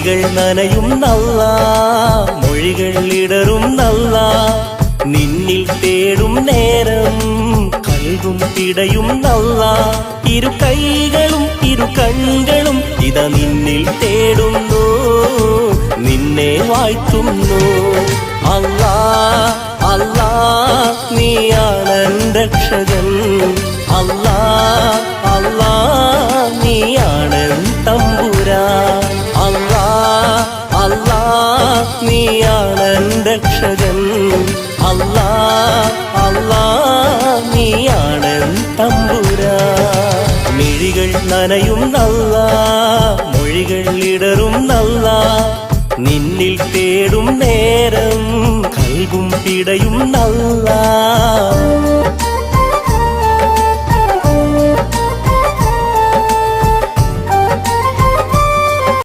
മിഴികൾ നനയും നല്ല മൊഴികൾ ഇടറും നല്ല നിന്നിൽ തേടും നേരം കൽവും പിടയും നല്ല ഇരു കൈകളും ഇരു കണ്ണുകളും ഇതാ നിന്നിൽ തേടുന്നു നിന്നെ വാഴ്ത്തുന്നു അല്ലാ അല്ലാ നീയാണ് രക്ഷകൻ അല്ലാ അല്ലാ നീയാണ് തമ്പുരാൻ അല്ലാ അല്ലാ നീയാണ് രക്ഷകൻ അല്ലാ അല്ലാ നീയാണ് തമ്പുരാൻ മിഴികൾ നനയും നല്ല മൊഴികൾ ഇടറും നല്ല നിന്നിൽ തേടും നേരം കൽവും പിടയും നല്ല